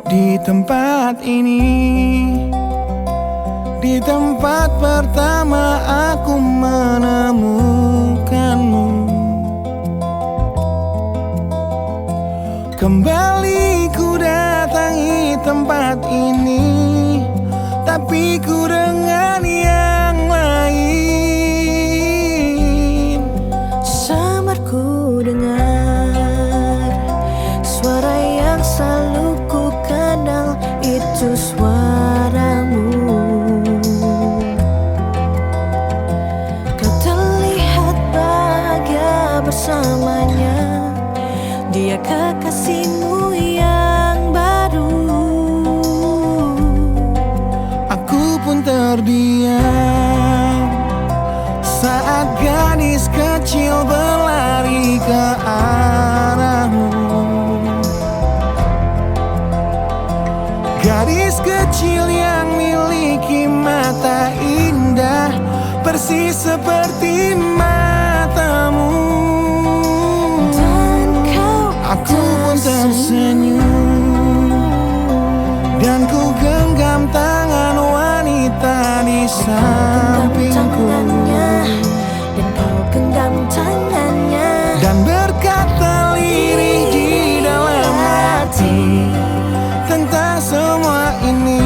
Di tempat ini, di tempat pertama aku menemukanmu. Kembali ku datangi tempat ini, tapi ku dengan yang lain. Samar ku dengar suara yang selalu ku kenal, itu suaramu. Kau terlihat bahagia bersamanya, dia kekasihmu yang baru. Aku pun terdiam saat gadis kecil berlari ke arahmu. Gadis kecil yang miliki mata indah, persis seperti matamu. Dan kau Aku pun tersenyum, dan ku genggam tangan wanita di sampingku. Dan kau genggam tangannya, Dan berkata lirih di dalam hati tentang semua ini.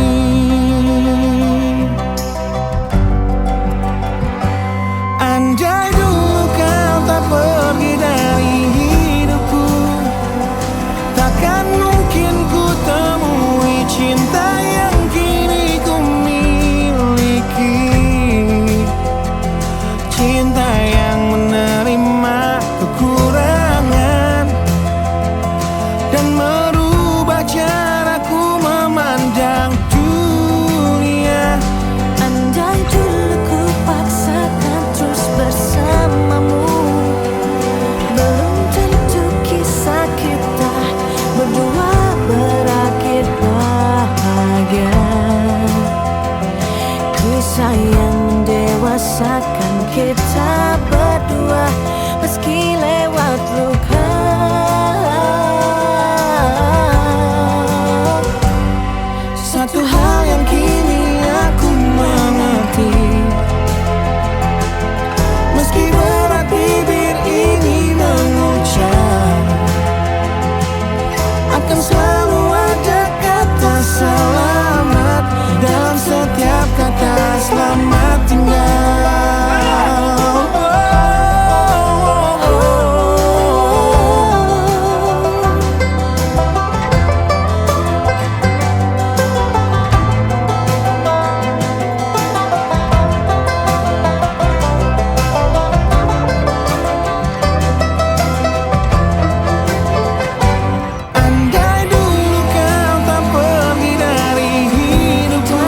Andai dulu kau tak pergi dari hidupku, takkan mungkin ku temui cinta yang kini ku miliki. Cinta yang menerima kekurangan dan merubah caraku memandang dunia. andai dulu ku paksakan terus bersamamu, belum tentu kisah kita berdua berakhir bahagia. Kisah yang mendewasakan kita berdua, meski lewat luka. Satu hal yang kini aku mengerti, meski berat bibir ini mengucap, akan selalu ada kata selamat dalam setiap kata selamat tinggal. Andai dulu kau tak pergi dari hidupku,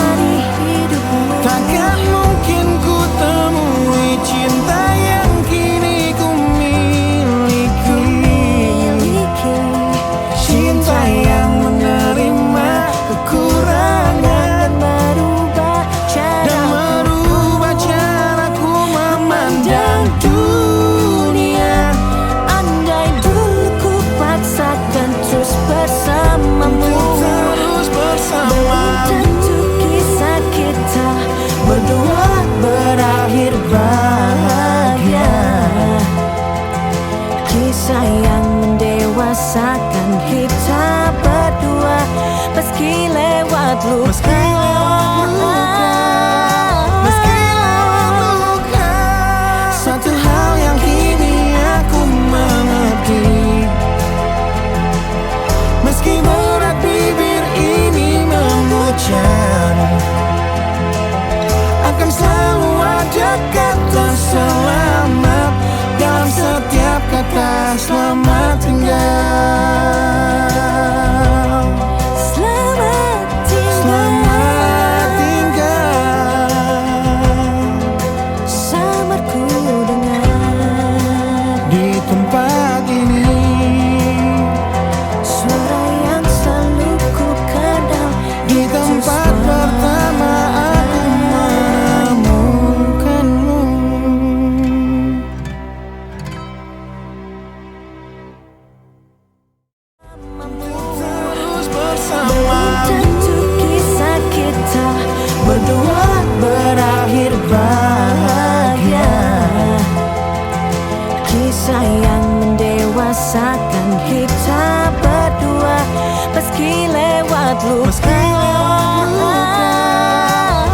takkan mungkin ku temui cinta yang kini ku miliki. Cinta yang menerima kekurangan dan merubah caraku memandang dunia. Andai dulu ku paksakan terus bersamamu, Terus bersama, belum tentu kisah kita berdua berakhir bahagia. Kisah yang mendewasakan kita berdua, meski lewat luka. meski lewat luka. Satu hal yang kini aku mengerti, meski berat bibir ini mengucap, akan selalu ada kata selamat dalam setiap kata selamat tinggal. Selamat tinggal, Selamat tinggal samar ku dengar di tempat ini, suara yang selalu ku kenal, di tempat pertama aku menemukanmu. Kisah yang mendewasakan kita berdua, meski lewat luka.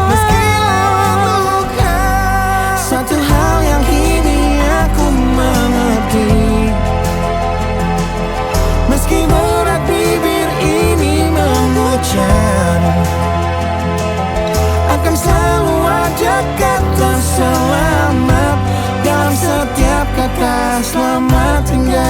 Meski lewat luka, satu hal yang kini aku mengerti. Meski berat bibir ini mengucap, akan selalu ada kata selamat dalam setiap kata selamat tinggal.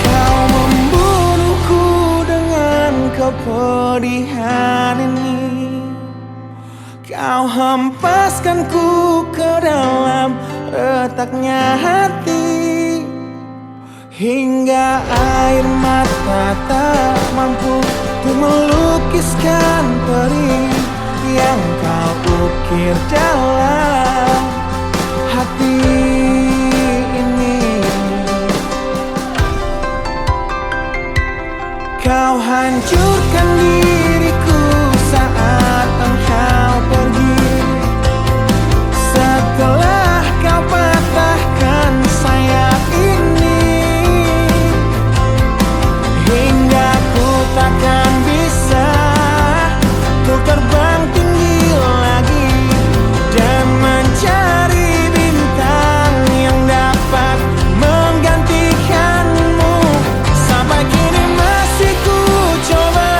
Kau membunuhku dengan kepedihan ini. Kau hempaskanku ke dalam retaknya hati, hingga air mata tak mampu untuk melukiskan perih yang kau ukir dalam hati ini. Kau hancurkan diriku saat engkau pergi, setelah kau patahkan sayap ini, hingga ku takkan bisa ku terbang tinggi lagi dan mencari bintang yang dapat menggantikanmu. Sampai kini masih ku coba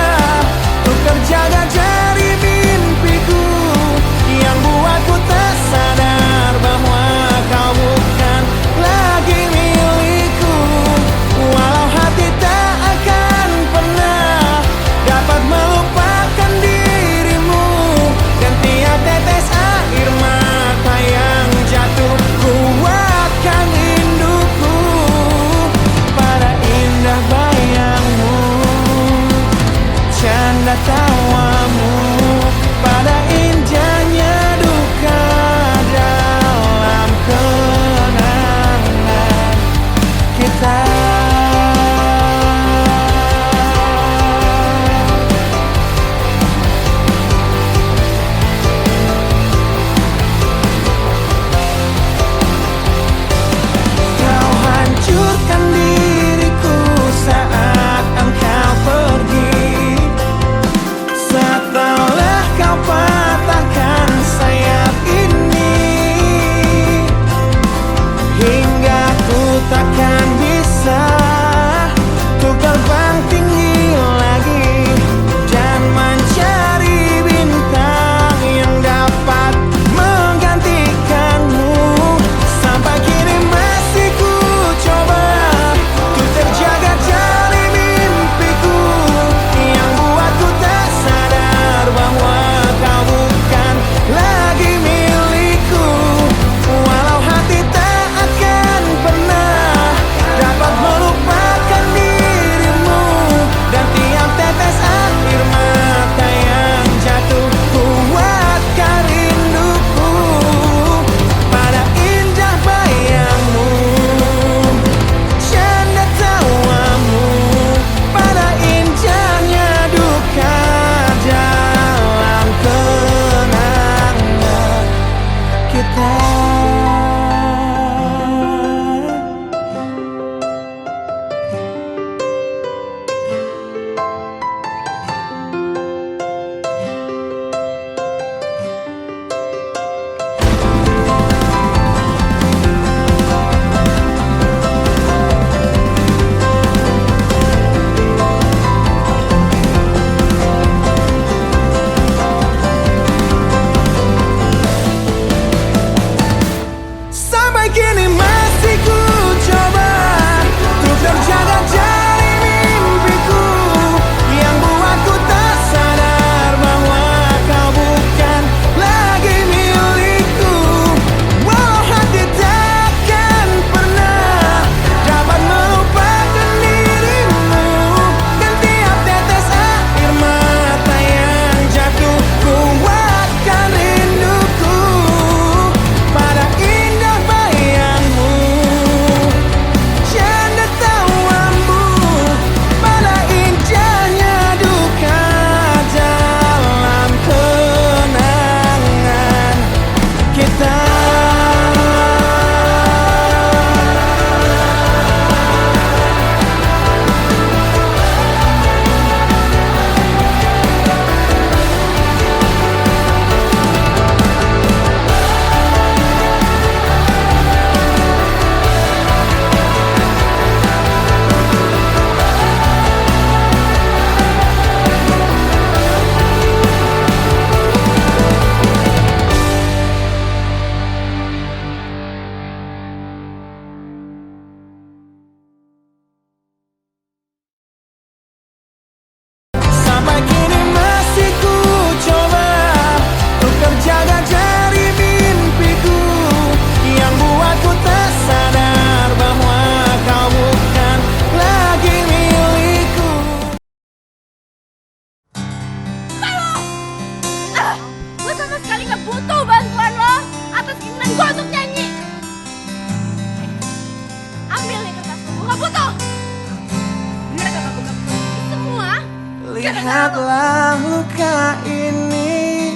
Lihatlah luka ini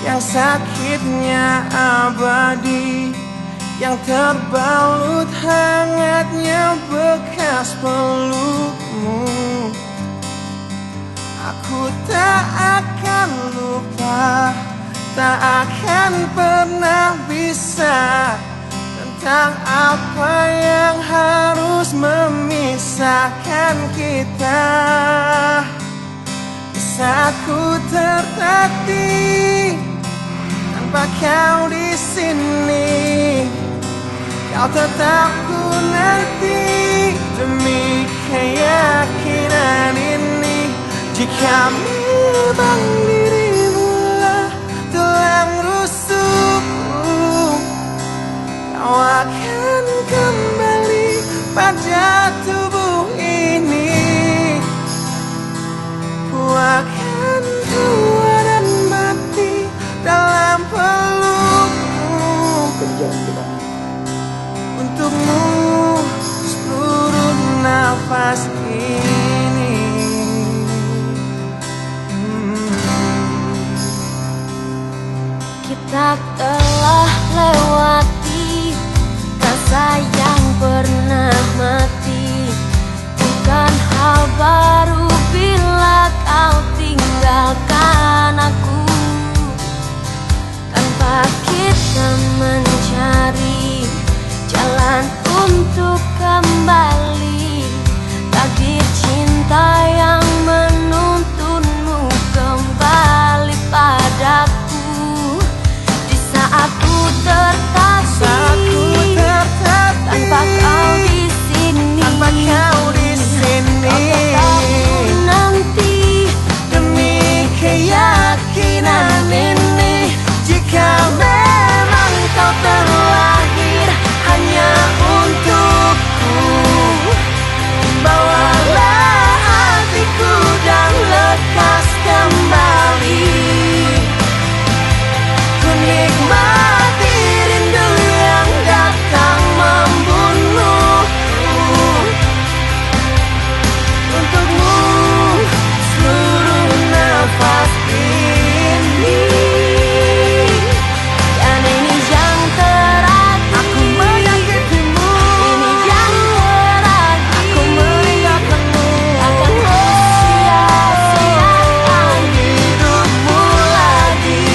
yang sakitnya abadi, yang terbalut hangatnya bekas pelukmu. Aku tak akan lupa, tak akan pernah bisa tentang apa yang harus memisahkan kita. Di saat ku tertatih tanpa kau di sini, kau tetap ku nanti demi keyakinan ini. Jika memang dirimu lah tulang rusukku, kau akan kembali pada tubuh ini. Ku akan tua dan mati dalam pelukmu. Untukmu seluruh nafas ini. Kita telah lewati rasa yang pernah mati. Bukan hal baru bila kau tinggalkan aku, tanpa kita mencari jalan untuk kembali. Takdir cinta yang menuntunmu kembali padaku. Di saat ku tertatih tanpa kau di sini, kau tetap ku nanti demi keyakinan ini. Jika memang kau terlahir hanya untukku, bawalah hatiku dan lekas kembali. Ku nikmati rindu yang datang membunuhku. Untukmu seluruh nafas ini, dan ini yang terakhir. Aku menyakitimu, ini yang terakhir. Aku meninggalkanmu, akan sia-siakan hidupmu lagi.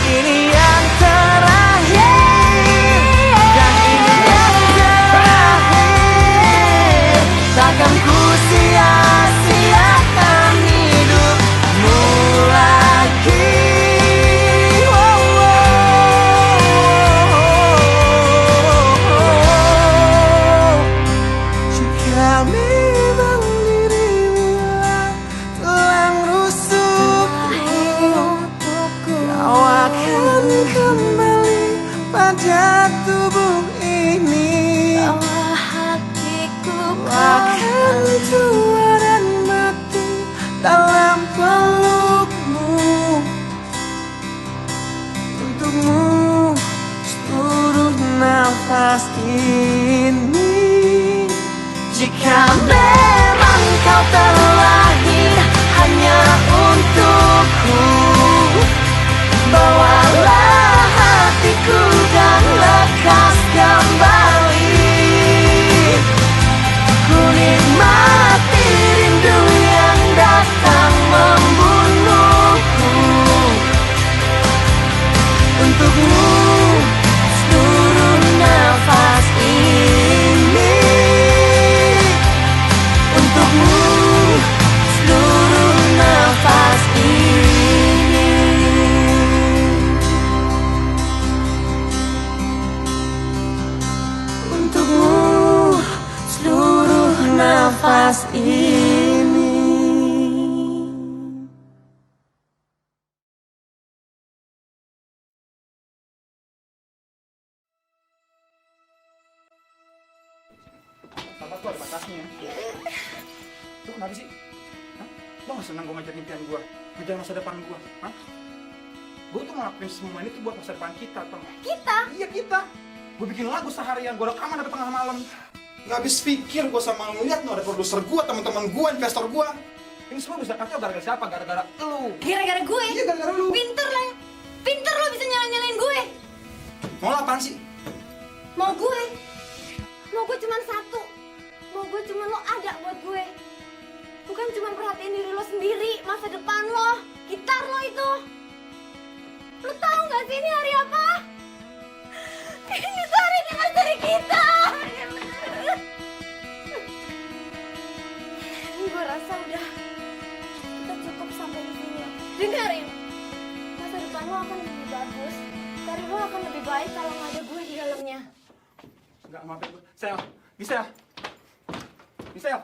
Ini yang terakhir, dan ini yang terakhir. Takkan ku sia-siakan hidupmu lagi. Jika memang dirimu lah tulang rusukku, kau akan kembali pada tubuh ini. Bawa hatiku Akan tua dan mati dalam pelukmu. Untukmu seluruh nafas ini. Jika memang kau terlahir hanya untukku, bawalah hatiku dan lekas kembali. Ku nikmati rindu yang datang membunuhku. Untukmu seluruh nafas ini. Untukmu seluruh nafas ini. Untukmu seluruh nafas ini. Sabar tuh ada batasnya ya. Lu kenapa sih? Hah? Lu gak senang gue ngejar impian gue? Ngejar masa depan gue? Hah? Gue tuh ngelakuin semua ini tuh buat masa depan kita, tau gak? Kita? Iya kita. Gue bikin lagu seharian, gue rekaman sampai tengah malam. Gak habis pikir gue sama lu. Lihat no, ada produser gue, teman-teman gue, investor gue. Ini semua bisa kacau gara-gara siapa? Gara-gara lu. Gara-gara gue? Iya, gara-gara lu. Pinter lah. Pinter lo bisa nyalain gue. Mau lo apaan sih? Mau gue cuma satu. Mau gue cuma lo ada buat gue. Bukan cuma perhatiin diri lo sendiri, masa depan lo, gitar lo itu. Lo tahu nggak sih ini hari apa? Ini hari anniversary kita. Gue rasa udah kita cukup sampai di sini. Dengerin, masa depan lo akan lebih bagus. Karir lo akan lebih baik kalau nggak ada gue di dalamnya. Enggak, maafin gue. Sel, bisa ya? Bisa ya?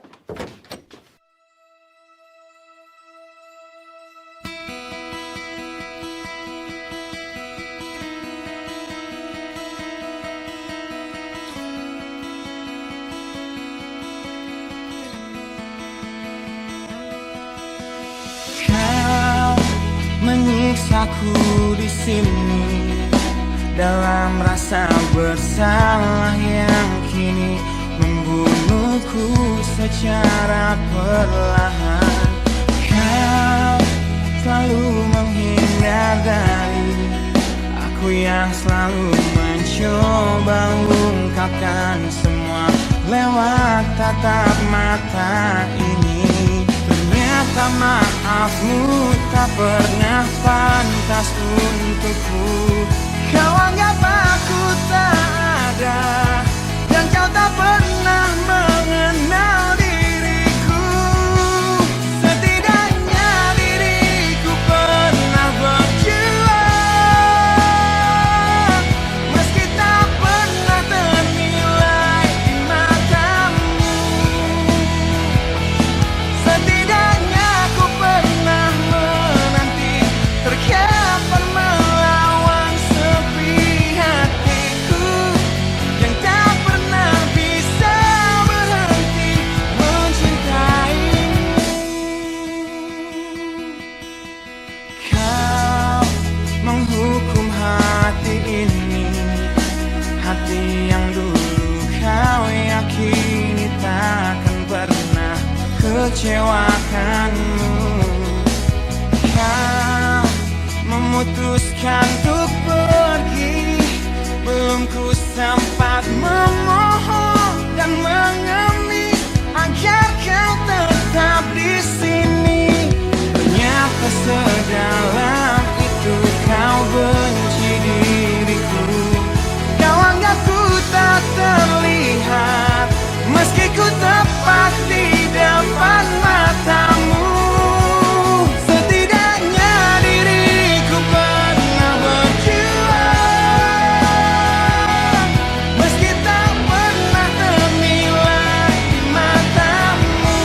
Kau menyiksaku di sini dalam rasa bersalah yang kini membunuhku secara perlahan. Kau selalu menghindar dari aku yang selalu mencoba ungkapkan semua lewat tatap mata ini. Ternyata maafmu tak pernah pantas untukku. Kau anggap aku tak ada, dan kau tak pernah mengenal diriku. Setidaknya diriku pernah berjuang, meski tak pernah ternilai di matamu. Setidaknya aku pernah menanti, terkapan melawan sepi hatiku yang tak pernah bisa berhenti mencintaimu. Kau menghukum hati ini, hati yang dulu kau yakini takkan pernah kecewakanmu. Kau memutuskan untuk pergi, belum ku sempat memohon dan mengemis agar kau tetap di sini. Ternyata sedalam itu kau benci diriku. Kau anggap ku tak terlihat, meski ku tepat di depan matamu. Setidaknya diriku pernah berjuang, meski tak pernah ternilai di matamu.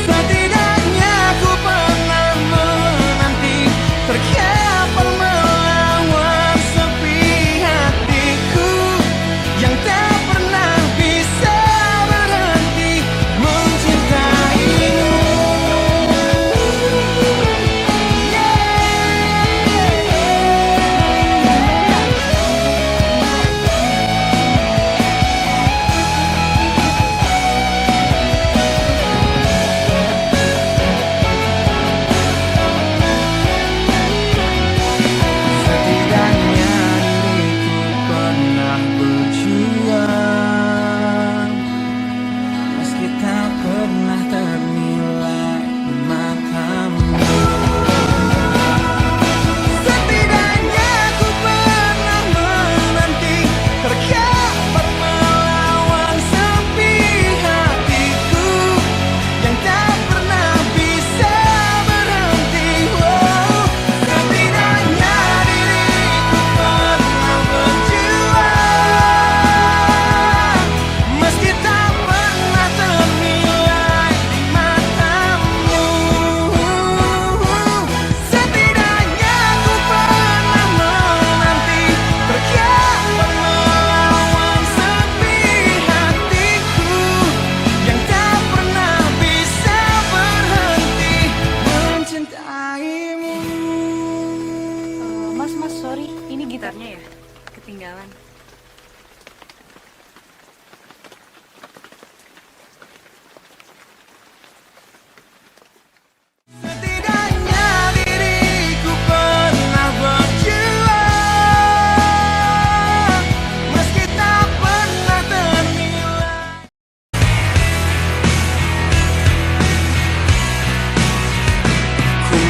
Setidaknya ku pernah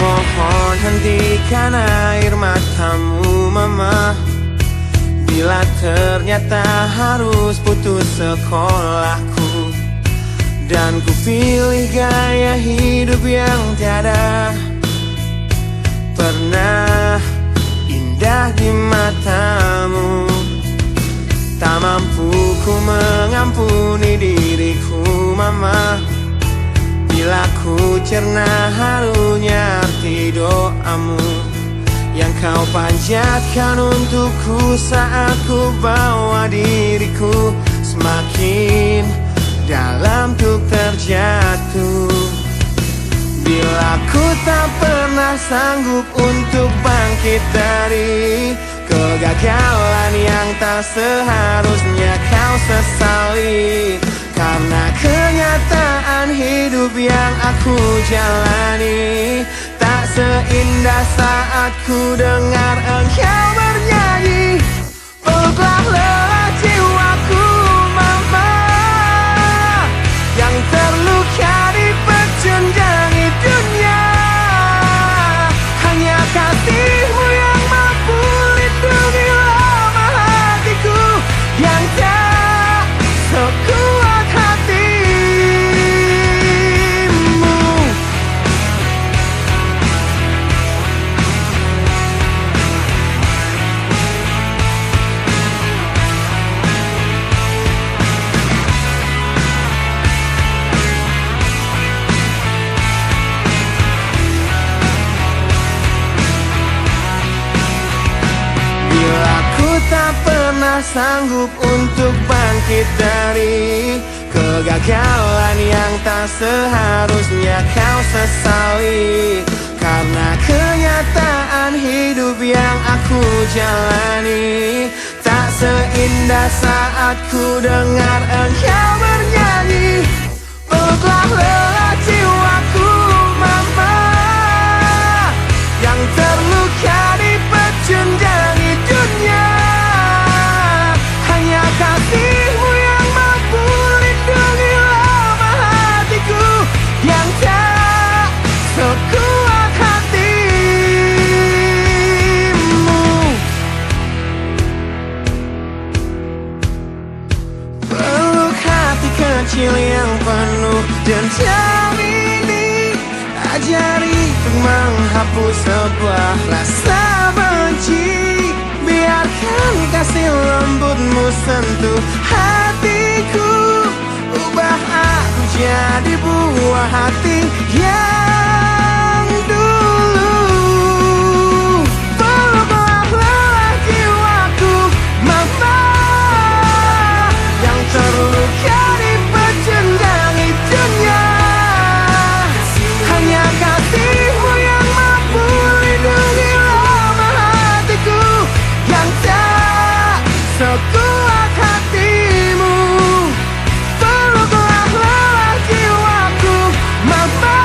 mohon hentikan air matamu mama. Bila ternyata harus putus sekolahku, dan ku pilih gaya hidup yang tiada pernah indah di matamu. Tak mampu ku mengampuni diriku mama, bila ku cerna harunya arti doamu yang kau panjatkan untukku saat ku bawa diriku semakin dalam untuk terjatuh. Bila ku tak pernah sanggup untuk bangkit dari kegagalan yang tak seharusnya kau sesali, karena kenyataan hidup yang aku jalani tak seindah saat ku dengar engkau bernyanyi. Peluklah lelah jiwaku mama, yang terluka di pecundangi dunia. Hanya kasihmu yang mampu lindungi lemah hatiku yang tak sekuat hatimu. Bila ku tak pernah sanggup untuk bangkit dari kegagalan yang tak seharusnya kau sesali, karena kenyataan hidup yang aku jalani tak seindah saat ku dengar engkau bernyanyi. Peluklah lelah jiwaku mama, yang terluka di pecundangi dunia. Hanya kasihmu yang mampu lindungi lemah hatiku yang tak sekuat hatimu. Peluk hati kecil yang penuh dendam ini, ajari untuk menghapus sebuah rasa benci. Biarkan kasih lembutmu sentuh hatiku, ubah aku jadi buah hati yang dulu. Peluklah lelah jiwaku mama, yang terluka di pecundangi dunia. Hanya kasihmu yang mampu lindungi lemah hatiku yang tak sekuat hatimu. Peluklah lelah jiwaku mama,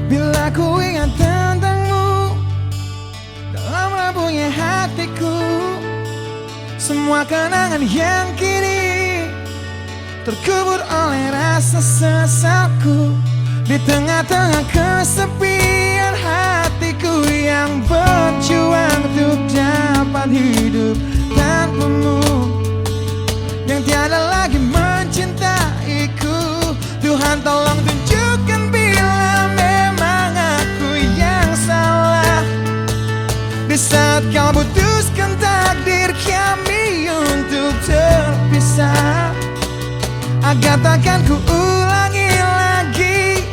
Bila ku ingat tentangmu dalam rapuhnya hatiku, semua kenangan yang kini terkubur oleh rasa sesalku. Di tengah-tengah kesepian hatiku yang berjuang untuk dapat hidup tanpamu, yang tiada lagi mencintaiku. Tuhan tolong tunjukkan bila memang aku yang salah, di saat kau putuskan takdir kami untuk terpisah, agar takkan ku ulangi lagi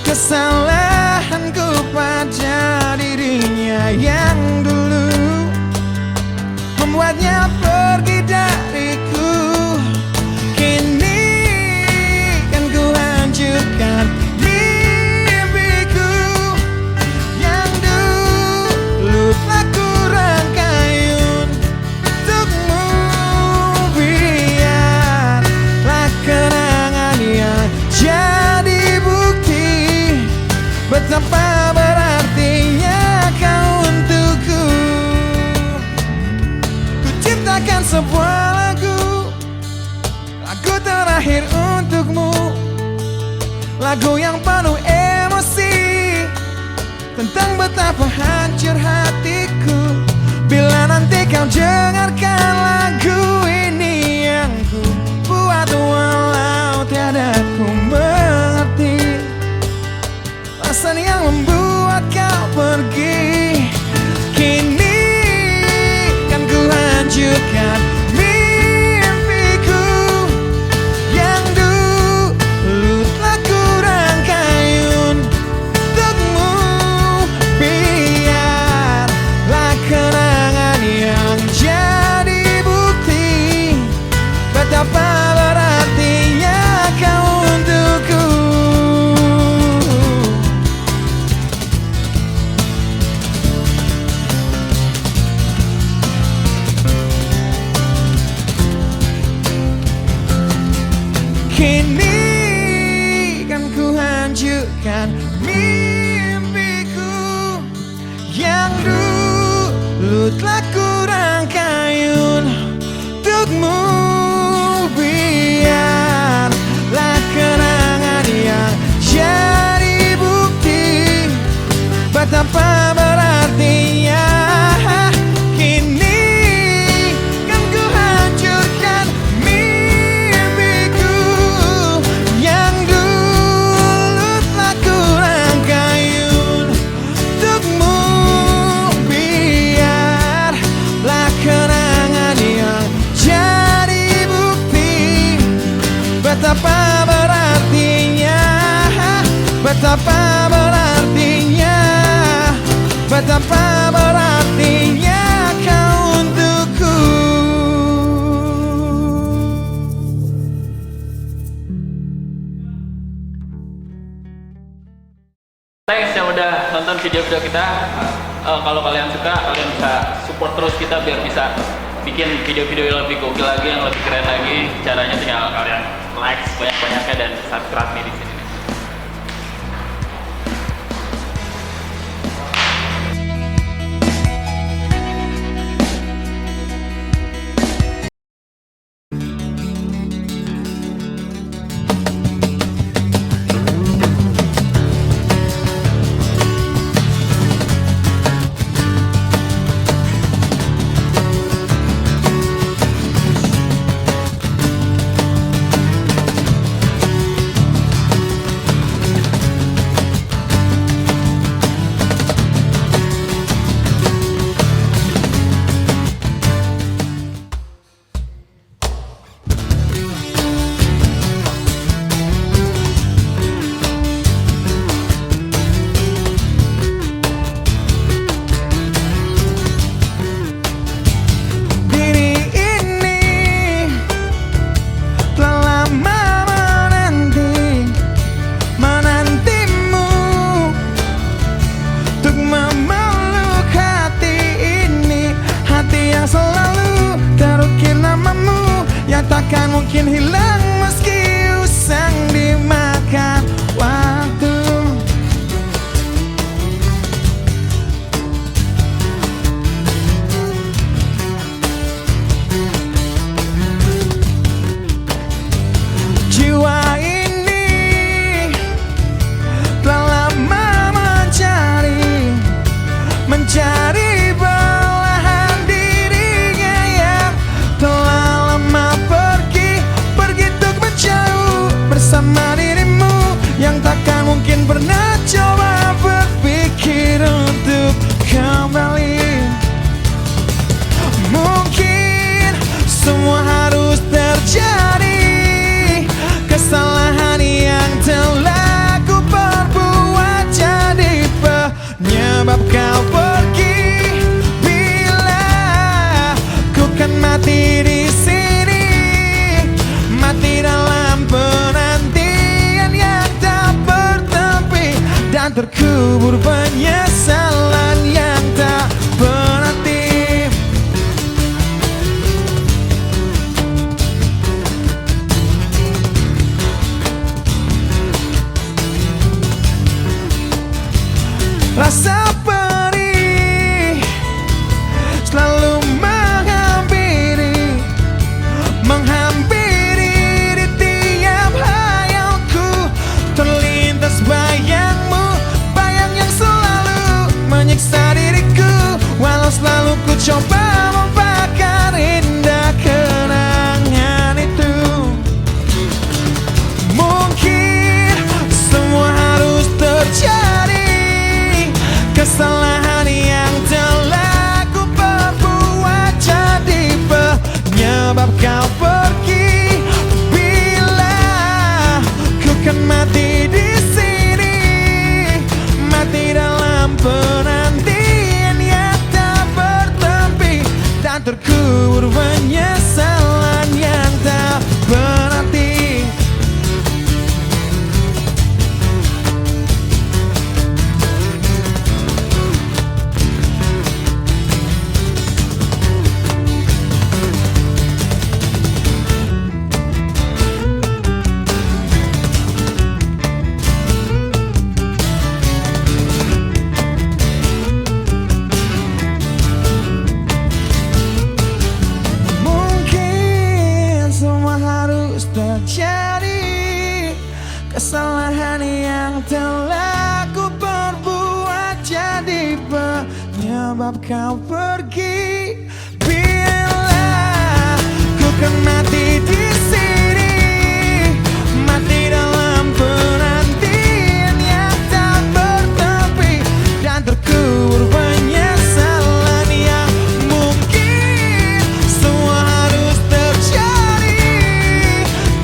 kesalahanku pada dirinya yang dulu membuatnya pergi dariku. Kini kan ku hancurkan mimpiku yang dulu telah ku rangkai untukmu. Biarlah kenangan yang jadi bukti betapa berartinya kau untukku. Ku ciptakan sebuah lagu terakhir untukmu, lagu yang penuh emosi tentang betapa hancur hatiku. Bila nanti kau dengarkan lagu ini yang ku buat, walau tiada ku mengerti alasan yang membuat kau pergi. Kini kan ku hancurkan mimpiku yang dulu telah ku rangkai untukmu. Biarlah kenangan yang jadi bukti betapa berartinya kau untukku. Kini kan ku hancurkan mimpiku yang dulu telah ku rangkai untukmu. Biarlah kenangan yang jadi bukti betapa berartinya. Kini kan ku hancurkan mimpiku yang dulu telah ku rangkai untukmu. Biarlah kenangan yang jadi bukti betapa berartinya, betapa berartinya, betapa berartinya kau untukku. Thanks yang udah nonton video-video kita. Kalau kalian suka, kalian bisa support terus kita biar bisa bikin video-video yang lebih gokil lagi, yang lebih keren lagi. Caranya tinggal kalian like banyak-banyaknya dan subscribe nih di sini. menjadi belahan dirinya yang telah lama pergi untuk menjauh bersama dirimu yang takkan mungkin pernah coba berpikir untuk kembali. Mungkin semua harus terjadi, kesalahan yang telah ku perbuat jadi penyebab kau pergi. Bila ku kan mati di sini, mati dalam penantian yang tak bertepi, dan terkubur penyesalan yang tak berarti. Rasa perih selalu menghampiri di tiap hayalku. Terlintas bayangmu, bayang yang selalu menyiksa diriku. Walau selalu ku coba membakar indah kenangan itu. Mungkin semua harus terjadi, kesalahan yang telah ku perbuat jadi penyebab kau pergi. Bila ku kan mati di sini, mati dalam penantian yang tak bertepi, dan terkubur penyesalan yang tak berarti. Terjadi, kesalahan yang telah ku perbuat jadi penyebab kau pergi. Bila ku kan mati di sini, mati dalam penantian yang tak bertepi, dan terkubur penyesalan yang mungkin semua harus terjadi,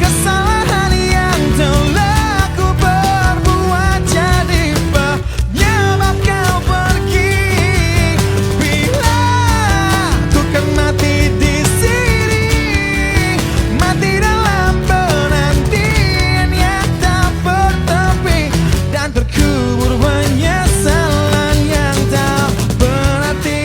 kesalahan yang telah ku perbuat jadi penyebab kau pergi. Bila ku kan mati di sini, mati dalam penantian yang tak bertepi, dan terkubur penyesalan yang tak berarti.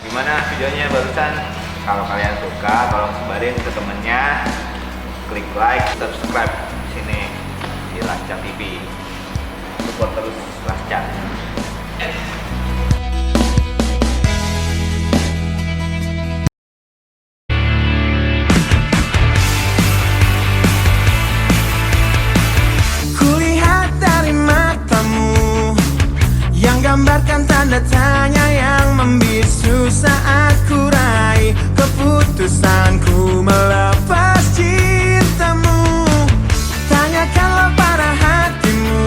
Gimana videonya barusan? Kalau kalian suka, tolong sebarin ke temennya. Klik like, subscribe di sini di Lascar TV. Support terus Lascar. Kulihat dari matamu yang gambarkan tanda tanya yang membisu saat ku raih keputusanku melepas cintamu. Tanyakanlah pada hatimu,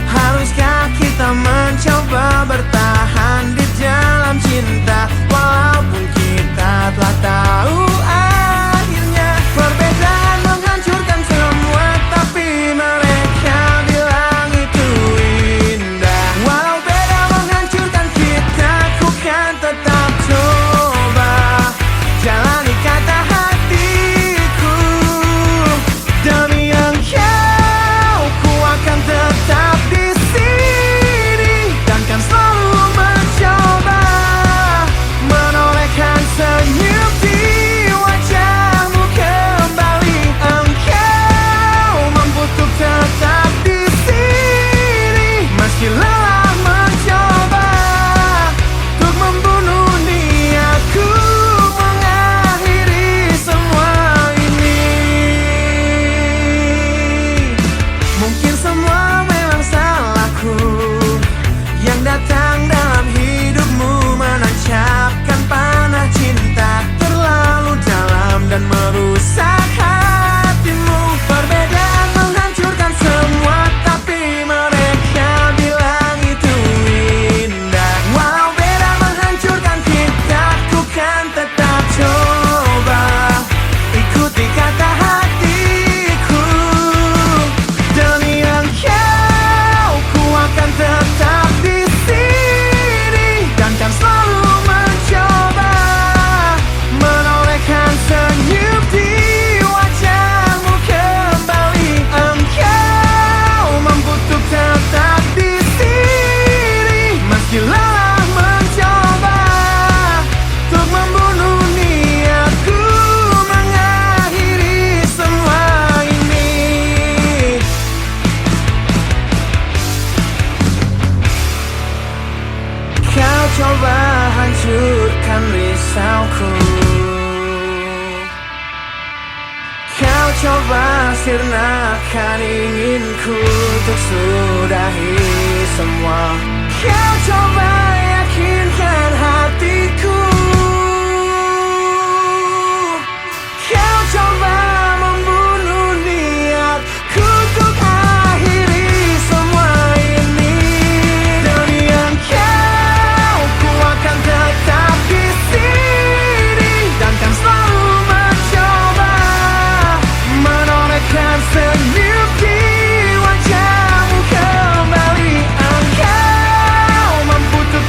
haruskah kita mencoba bertahan di dalam cinta, walaupun kita telah tahu akhirnya perbedaan menghancurkan semua, tapi mereka bilang itu indah. Walau beda menghancurkan kita, ku sirnakan inginku untuk sudahi semua. Kau coba yakinkan hatiku, kau coba membunuh niatku untuk akhiri semua ini. Demi engkau, ku akan tetap di sini dan kan selalu mencoba menorehkan senyum di wajahmu kembali. Engkau mampu untuk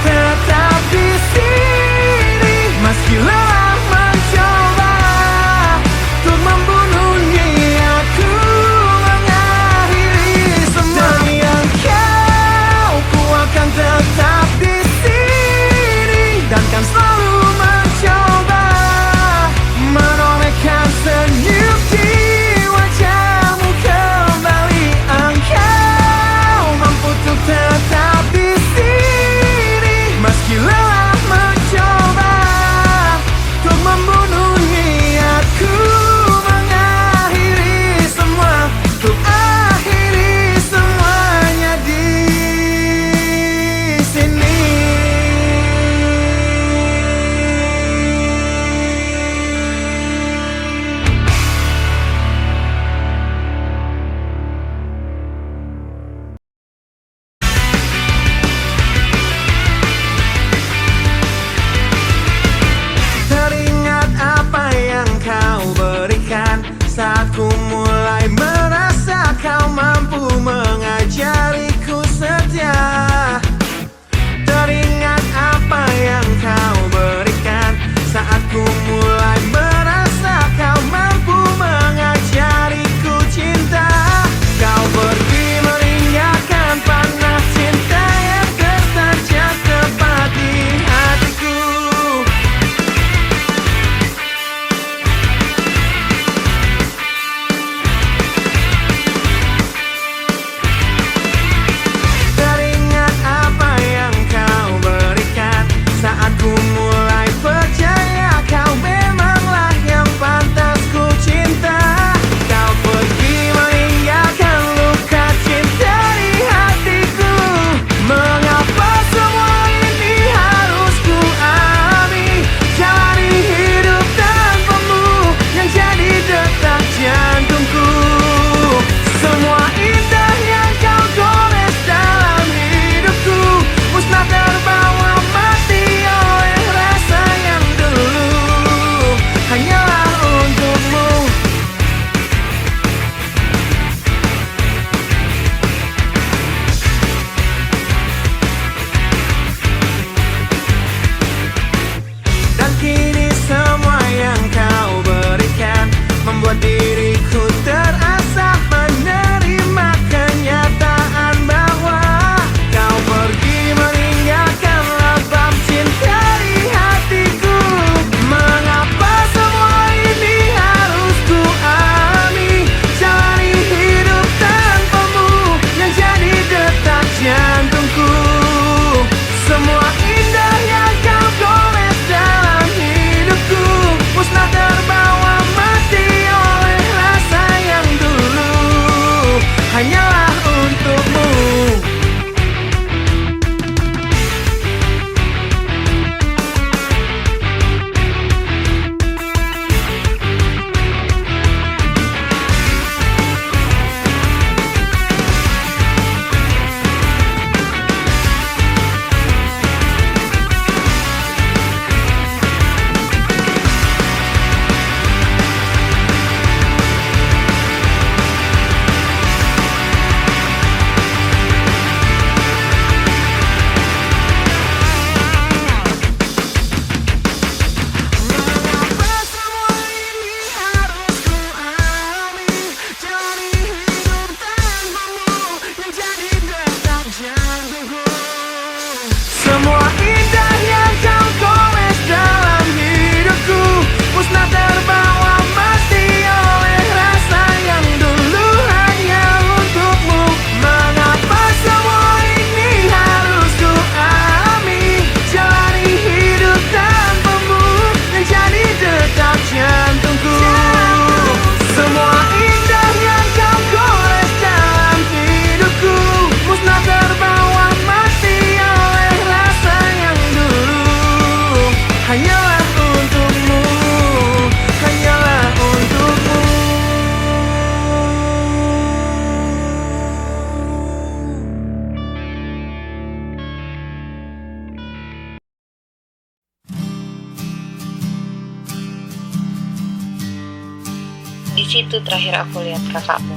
situ terakhir aku lihat kakakmu.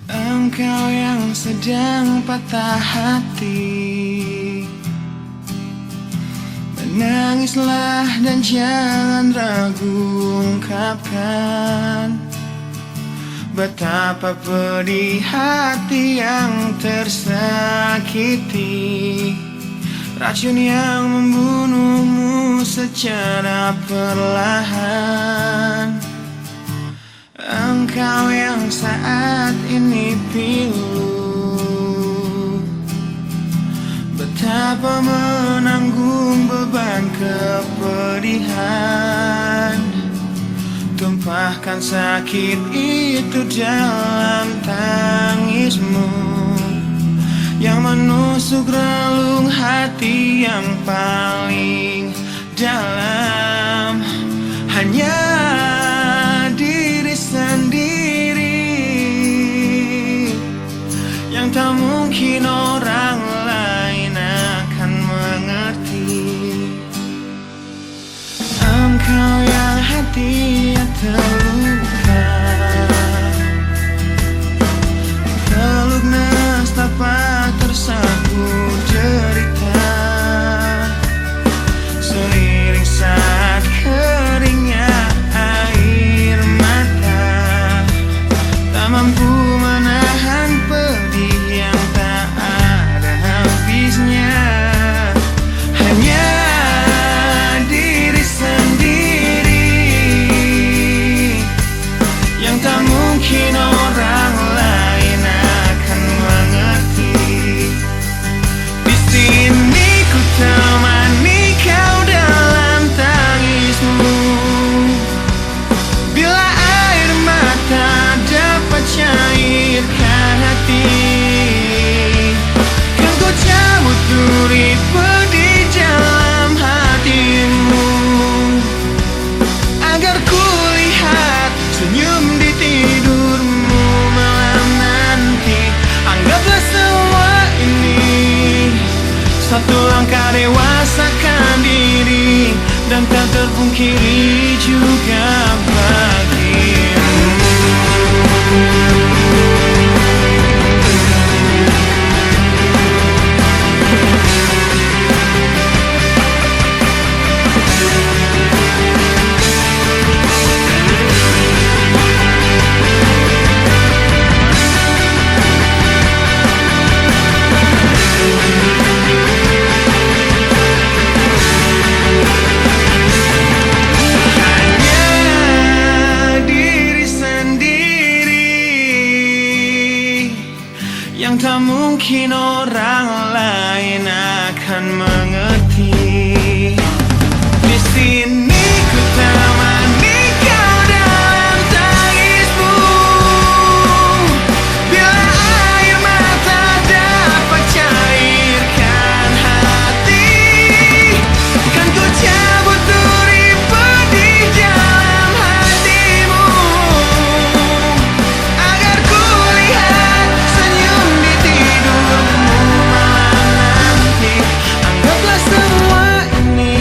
Engkau yang sedang patah hati, menangislah dan jangan ragu ungkapkan betapa pedih hati yang tersakiti, racun yang membunuhmu secara perlahan. Engkau yang saat ini pilu, betapa menanggung beban kepedihan, tumpahkan sakit itu dalam tangismu yang menusuk relung hati yang paling dalam. Hanya diri sendiri yang tak mungkin orang lain akan mengerti. Engkau yang hatinya terluka, peluk nestapa tersapu derita, seiring saat keringnya air mata, tak mampu menahan pedih yang tak ada habisnya. Hanya diri sendiri yang tak mungkin orang lain akan mengerti. Di sini ku temani kau dalam tangismu, bila air mata dapat cairkan hati, kan ku cabut duri pedih dalam hatimu, agar ku lihat senyum di tidurmu malam nanti. Anggaplah semua ini satu langkah dewasakan diri, dan tak terpungkiri juga bagimu. Yang tak mungkin orang lain akan mengerti. Di sini ku temani kau dalam tangismu, bila air mata dapat cairkan hati, kan ku cabut duri pedih dalam hatimu, agar ku lihat senyum di tidurmu malam nanti. Anggaplah semua ini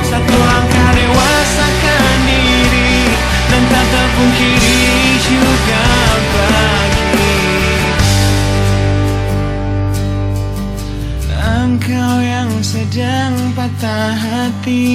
satu langkah dewasakan diri, dan tak terpungkiri juga bagi engkau yang sedang patah hati.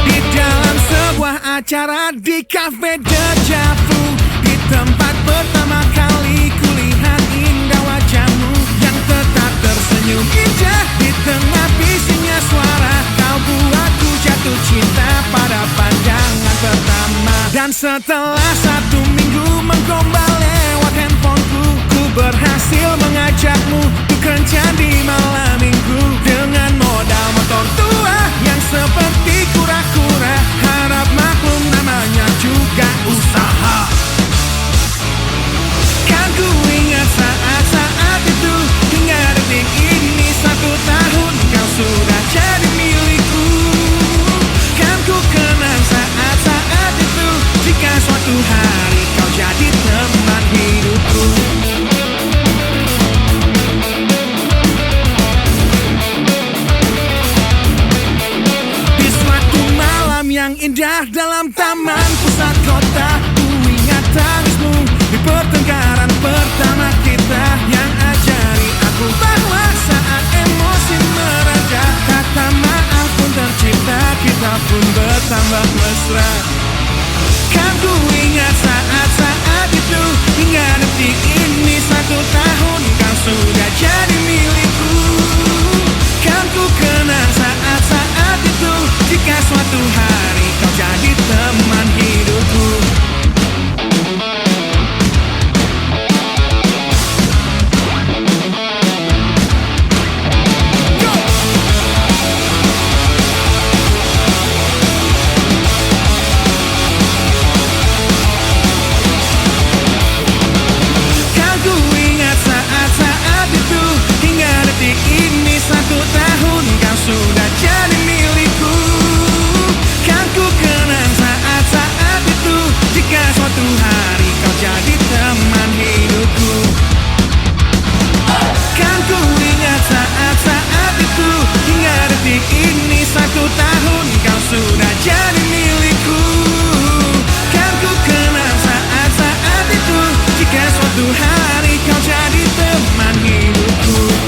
Di dalam sebuah acara di Cafe Deja Vu, di tempat pertama kali kulihat indah wajahmu yang tetap tersenyum indah di tengah bisingnya suara. Kau buatku jatuh cinta pada pandangan pertama, dan setelah 1 minggu menggombal lewat handphoneku, ku berhasil mengajakmu untuk kencan di malam minggu dengan modal motor tua yang seperti kura-kura. Harap maklum, namanya juga usaha. Kan ku ingat saat-saat itu, hingga detik ini 1 tahun kau sudah jadi milikku. Kan ku kenang saat-saat dalam taman pusat kota. Ku ingat tangismu di pertengkaran pertama kita, yang ajari aku bahwa saat emosi mereda, kata maaf pun tercipta, kita pun bertambah mesra. Kan ku ingat saat-saat itu, hingga detik ini 1 tahun kau sudah jadi milikku. Kan ku kenang saat-saat itu, jika suatu hari kau jadi teman hidupku. Sudah jadi milikku. Kan ku kenang saat-saat itu, jika suatu hari kau jadi teman hidupku. Kan ku ingat saat-saat itu, hingga detik ini 1 tahun kau sudah jadi milikku. Kan ku kenang saat-saat itu, jika suatu hari kau jadi teman hidupku.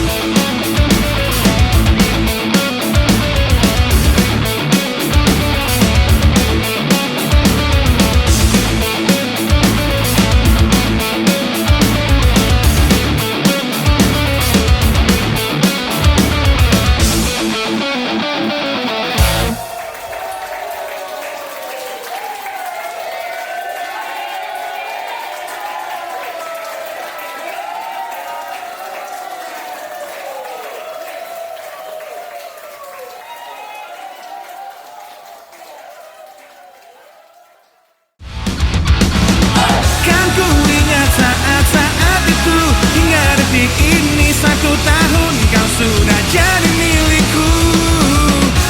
Saat-saat itu, hingga detik ini 1 tahun kau sudah jadi milikku.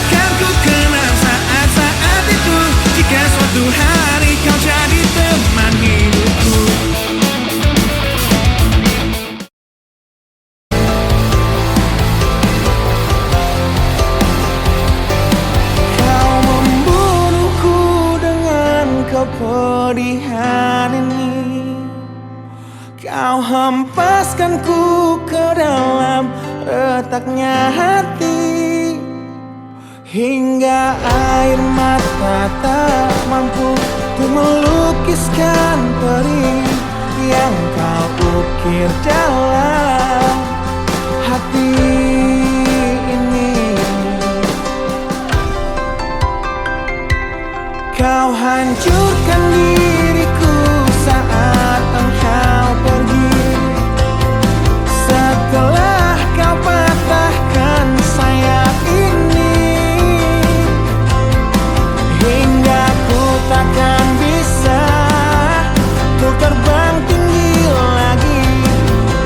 Kan ku kenang saat-saat itu, jika suatu hari kau jadi teman hidupku. Kau membunuhku dengan kepedihan ini. Kau hempaskanku ke dalam retaknya hati, hingga air mata tak mampu untuk melukiskan perih yang kau ukir dalam hati ini. Kau hancurkan diriku saat engkau pergi. Setelah kau patahkan sayap ini, hingga ku takkan bisa ku terbang tinggi lagi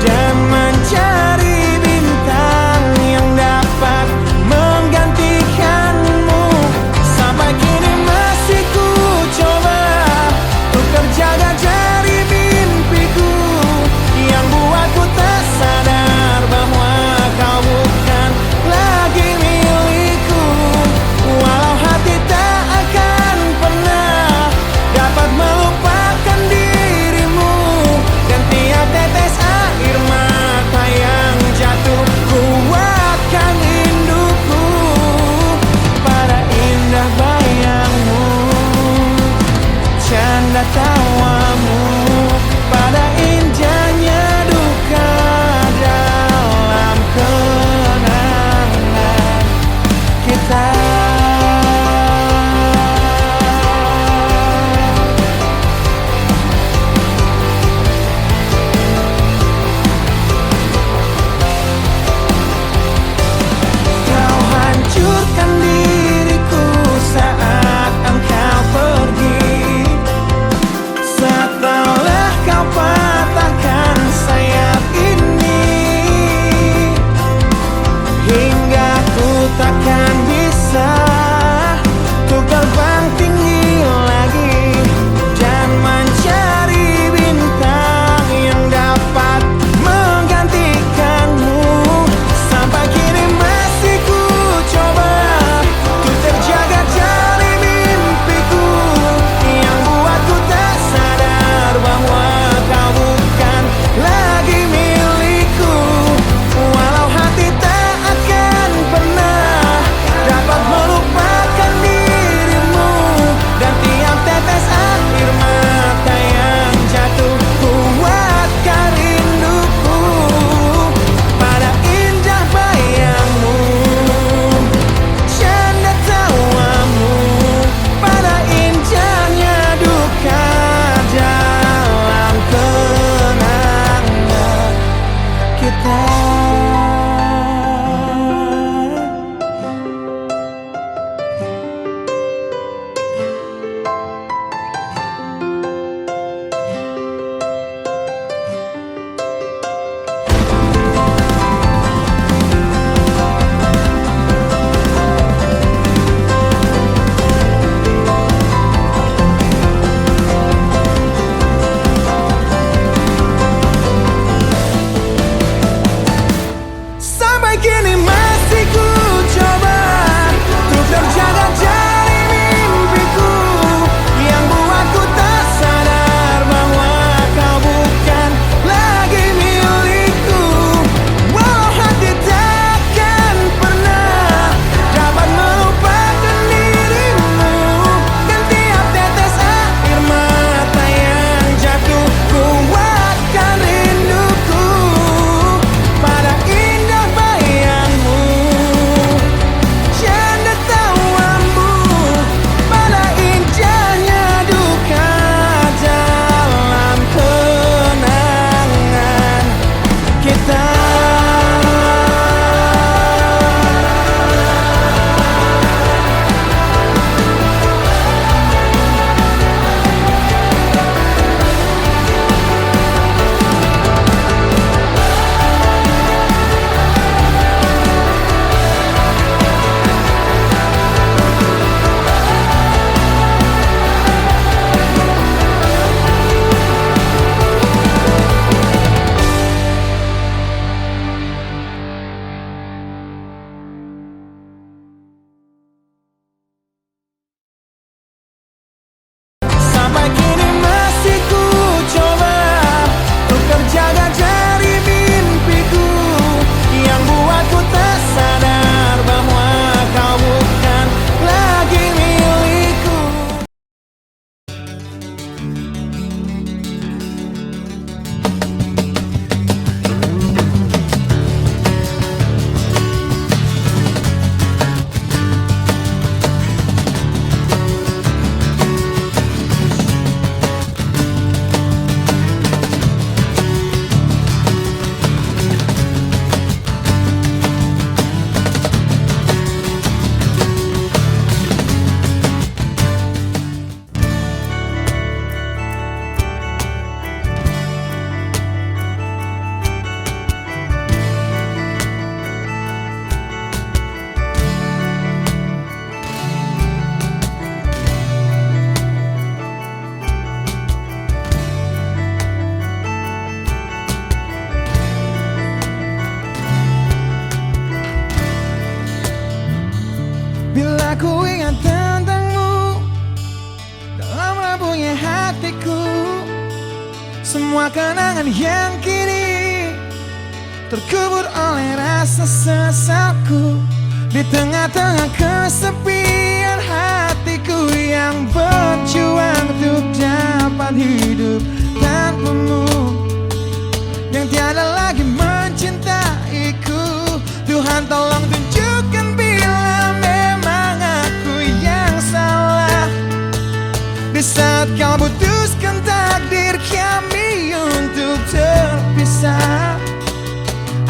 dan mencari bintang yang dapat menggantikanmu. Sampai kini masih ku coba Semua kenangan yang kini terkubur oleh rasa sesalku di tengah-tengah kesepian hatiku yang berjuang untuk dapat hidup tanpamu, yang tiada lagi mencintaiku. Tuhan tolong tunjukkan bila memang aku yang salah, di saat kau putuskan takdir kami untuk terpisah,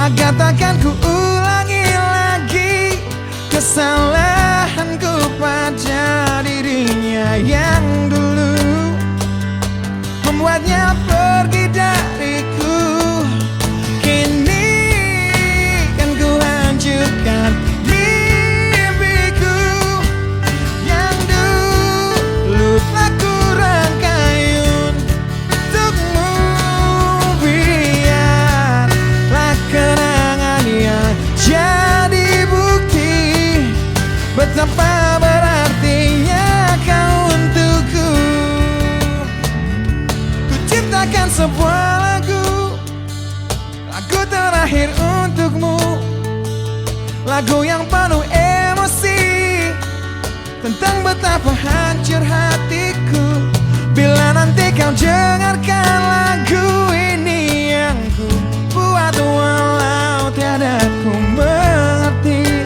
agar takkan ku ulangi lagi kesalahanku pada dirinya yang dulu membuatnya pergi dariku. Kini kan ku hancurkan mimpiku yang dulu telah ku rangkai untukmu. Biarlah kenangan yang jadi bukti betapa berartinya kau untukku. Ku ciptakan sebuah lagu terakhir untukmu, lagu yang penuh emosi tentang betapa hancur hatiku. Bila nanti kau dengarkan lagu ini yang ku buat, walau tiada ku mengerti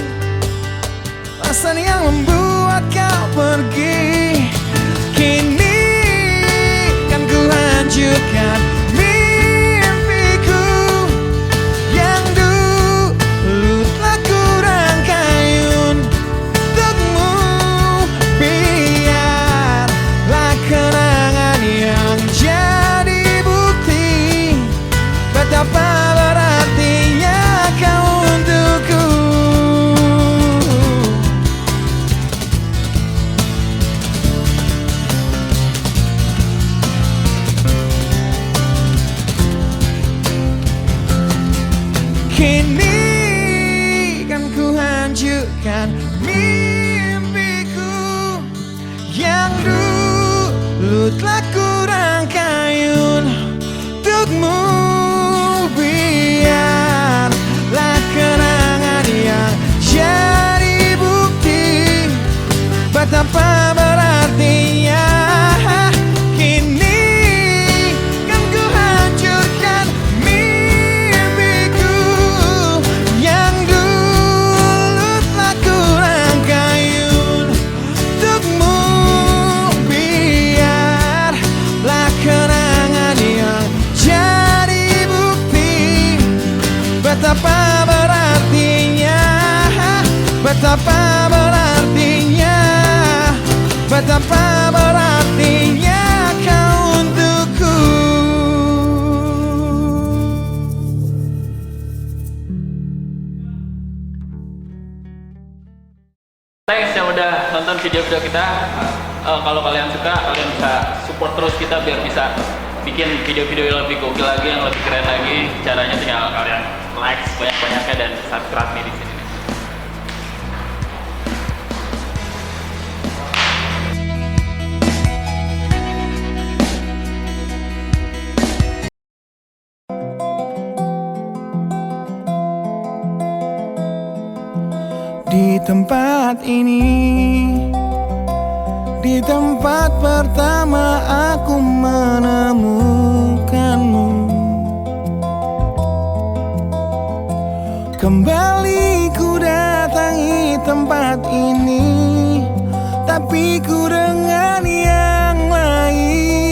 alasan yang membuat kau pergi. Kini kan ku hancurkan mimpiku yang dulu telah ku rangkai untukmu. Biarlah kenangan yang jadi bukti betapa berartinya kau untukku. Kini kan ku hancurkan mimpiku yang dulu telah ku rangkai untukmu. Biarlah kenangan yang jadi bukti betapa berartinya. Kini kan ku hancurkan mimpiku yang dulu telah ku rangkai untukmu. Biarlah kenangan yang jadi bukti betapa berartinya, betapa berartinya, betapa berartinya kau untukku. Thanks yang udah nonton video-video kita. Kalau kalian suka, kalian bisa support terus kita biar bisa bikin video-video yang lebih gokil lagi, yang lebih keren lagi. Caranya tinggal kalian like banyak-banyaknya dan subscribe nih di sini. Di tempat ini, di tempat pertama aku menemukanmu. Kembali ku datangi tempat ini, tapi ku dengan yang lain.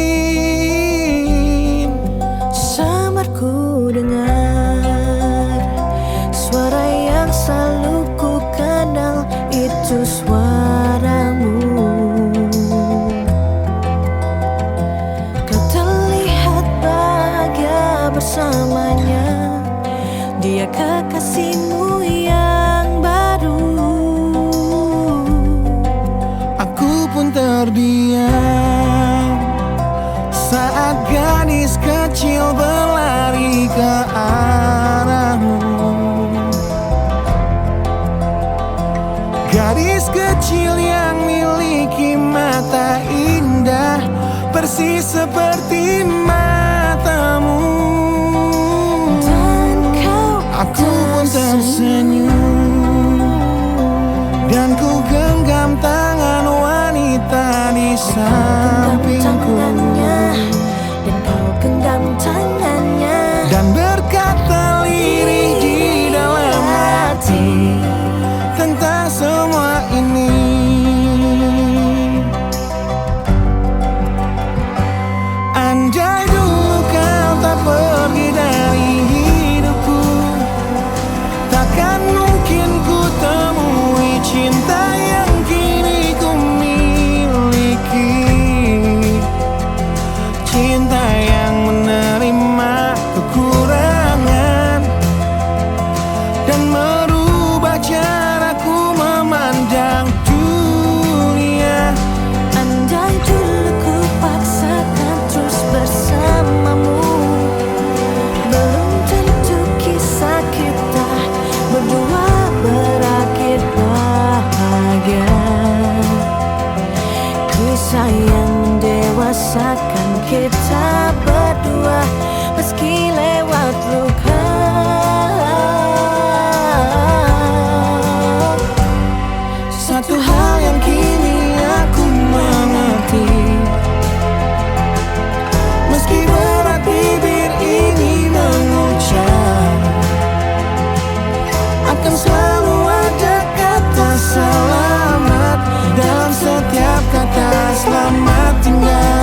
Samar ku dengar suara yang selalu ku kenal, itu suaramu. Kau terlihat bahagia bersamanya, dia kekasihmu yang baru. Aku pun terdiam saat gadis kecil berlari ke arahmu. Gadis kecil yang miliki mata indah, persis seperti matamu. tersenyum, dan ku genggam tangan wanita di sampingku, dan kau genggam tangannya, dan berkata lirih di dalam hati tentang semua ini. Andai dulu kau tak pergi dari hidupku, takkan mungkin ku temui cinta yang kini ku miliki. Cinta yang menerima kekurangan dan merubah caraku memandang dunia. andai dulu ku paksakan terus bersamamu, belum tentu kisah kita berdua berakhir bahagia. Kisah yang mendewasakan kita berdua meski lewat luka. Satu hal yang kini aku mengerti, meski berat bibir ini mengucap, akan selalu ada kata selamat dalam setiap kata selamat tinggal.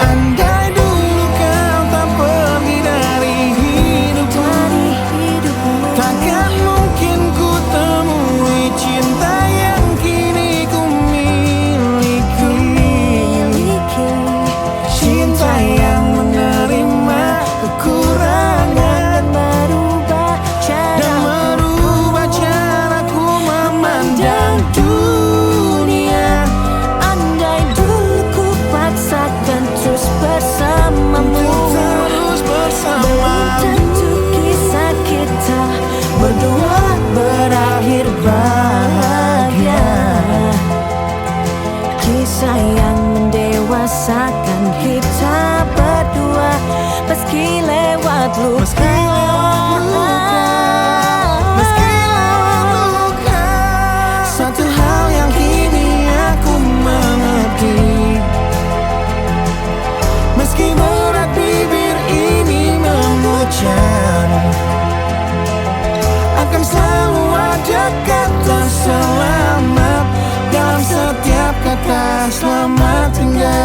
Andai dulu kau tak pergi dari hidupku, takkan mungkin ku temui cinta yang kini ku miliki. Cinta yang menerima kekurangan dan merubah caraku memandang dunia. Andai dulu ku paksakan terus bersamamu, Terus bersama, belum tentu kisah kita berdua berakhir bahagia. Kisah yang mendewasakan kita berdua meski lewat luka. meski luka. Satu hal yang kini aku mengerti, meski berat bibir ini mengucap, akan selalu ada kata selamat dalam setiap kata selamat tinggal.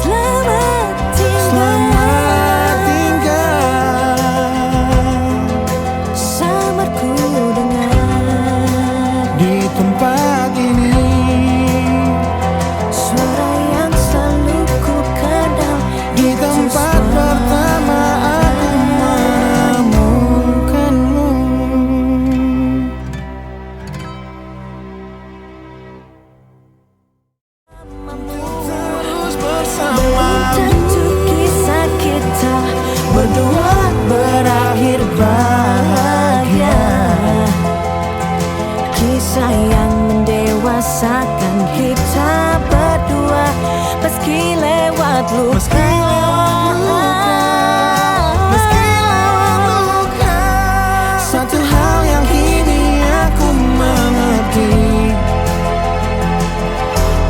Selamat tinggal, Selamat tinggal samarku dengar di tempat ini. suara yang selalu ku kenal. Di tempat pertama aku menemukanmu. Terus bersama, Tentu kisah kita berdua berakhir bahagia. Kisah yang mendewasakan kita berdua meski lewat luka. meski luka. Satu hal yang kini aku mengerti,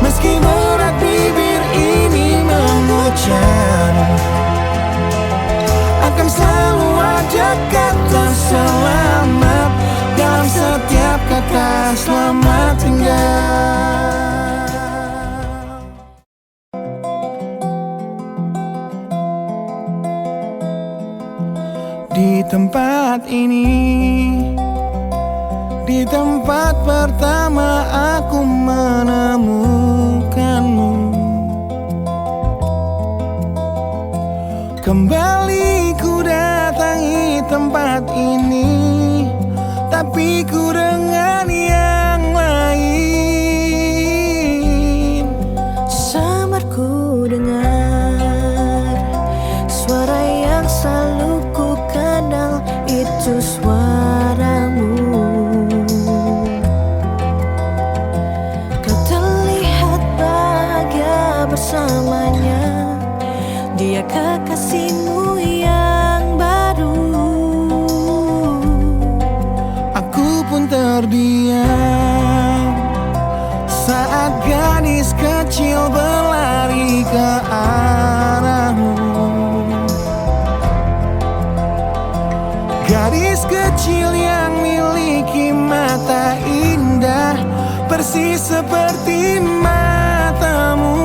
meski berat bibir ini mengucap, akan selalu ada kata selamat dalam setiap kata selamat tinggal. Di tempat ini, di tempat pertama aku menemukanmu. Kembali ku datangi tempat ini, tapi ku dengan yang lain. kekasihmu yang baru. Aku pun terdiam saat gadis kecil berlari ke arahmu. Gadis kecil yang miliki mata indah persis seperti matamu.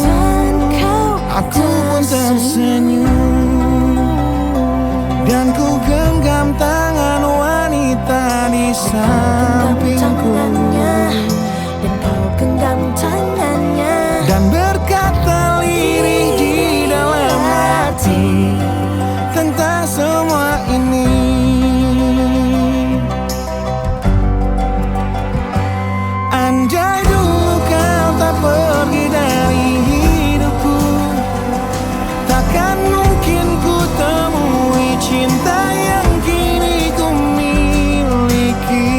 Dan kau Aku pun tersenyum dan ku genggam tangan wanita di sampingku. Dan kau genggam tangannya Dan berkata lirih di dalam hati tentang semua ini. Andai dulu kau tak pergi dari hidupku, takkan mungkin ku temui cinta yang kini ku miliki.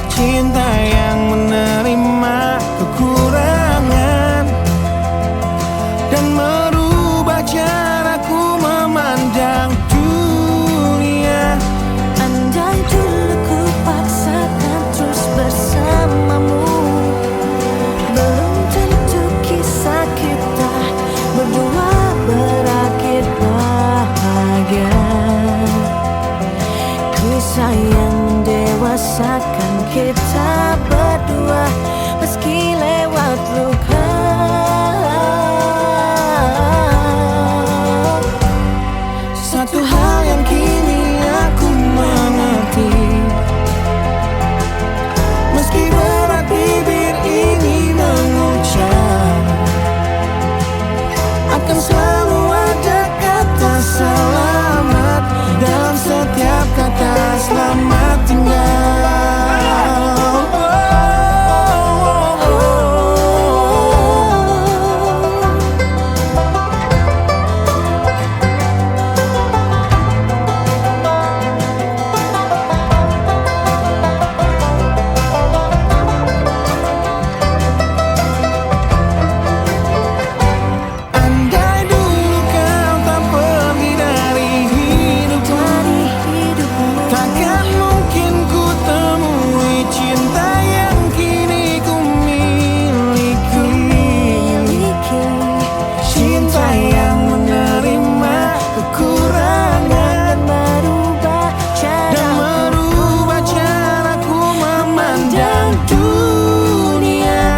Cinta yang menerima kekurangan dan merubah caraku memandang dunia. Andai dulu ku paksakan terus bersamamu, belum tentu kisah kita berdua berakhir bahagia. Kisah yang mendewasakan kita berdua meski lewat luka. Satu hal yang kini aku mengerti, meski berat bibir ini mengucap, akan selalu ada kata selamat dalam setiap kata selamat tinggal. Andai dulu kau tak pergi dari hidupku, takkan mungkin ku temui cinta yang kini ku miliki. Cinta yang menerima kekurangan dan merubah caraku memandang dunia.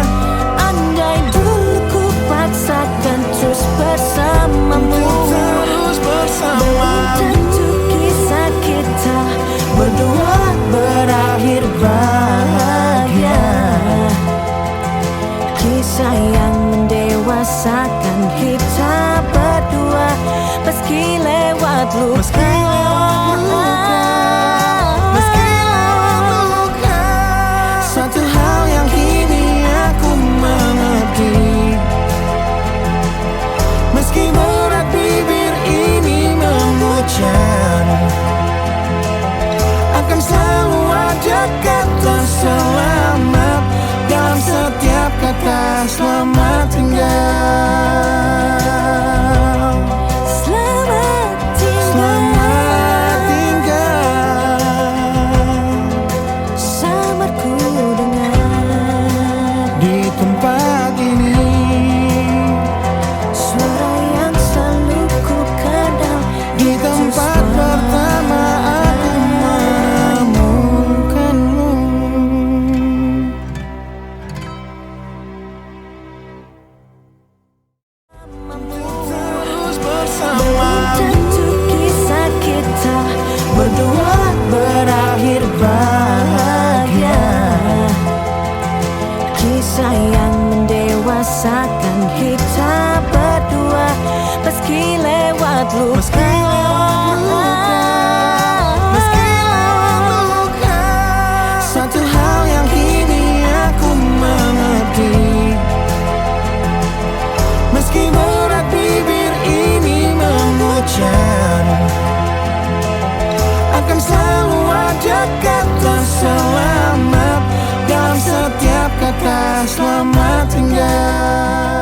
Andai dulu ku paksakan terus bersamamu, Terus bersama tentu kisah kita berdua berakhir bahagia. Kisah yang mendewasakan kita berdua meski lewat luka. Satu hal yang kini aku mengerti, meski berat bibir ini mengucap, akan selalu ada kata selamat dalam setiap kata selamat tinggal. Selamat tinggal, Selamat tinggal samarku dengar di tempat ini. suara yang selalu ku kenal. Di tempat pertama aku menemukanmu. Terus bersama Tentu kisah kita berdua berakhir bahagia. Kisah yang mendewasakan kita berdua meski lewat luka. Satu hal yang kini aku mengerti, meski berat bibir ini mengucap, akan selalu ada kata selamat dalam setiap kata selamat tinggal.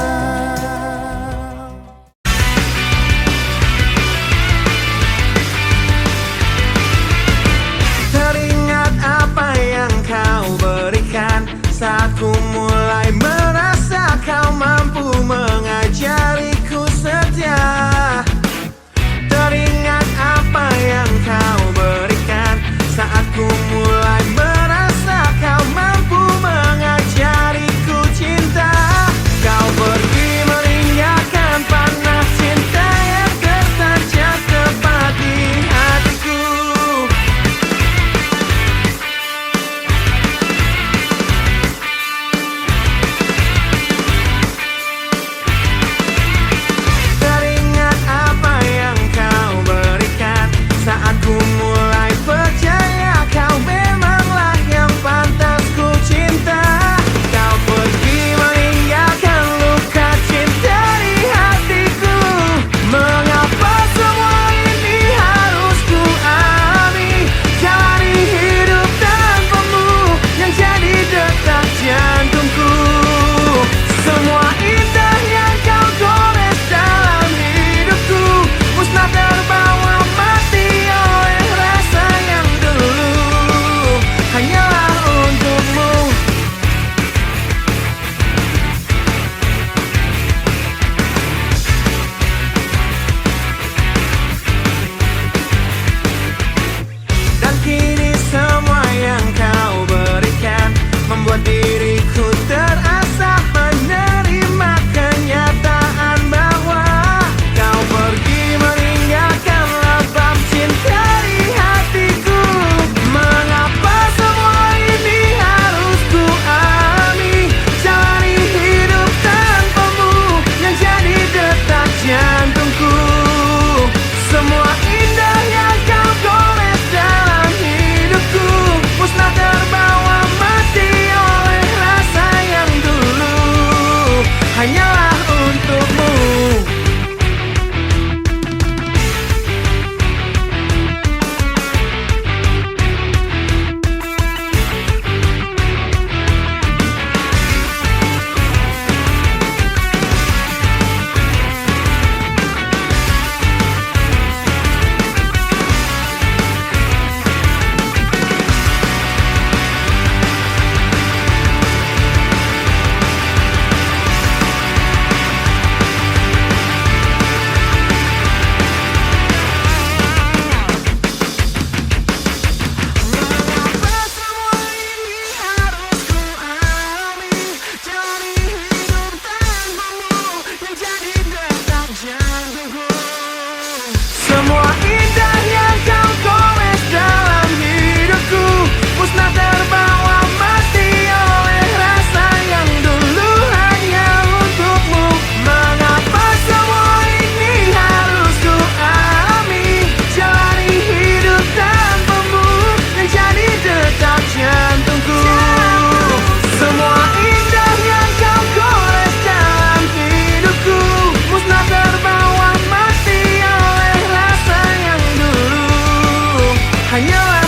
Hanyalah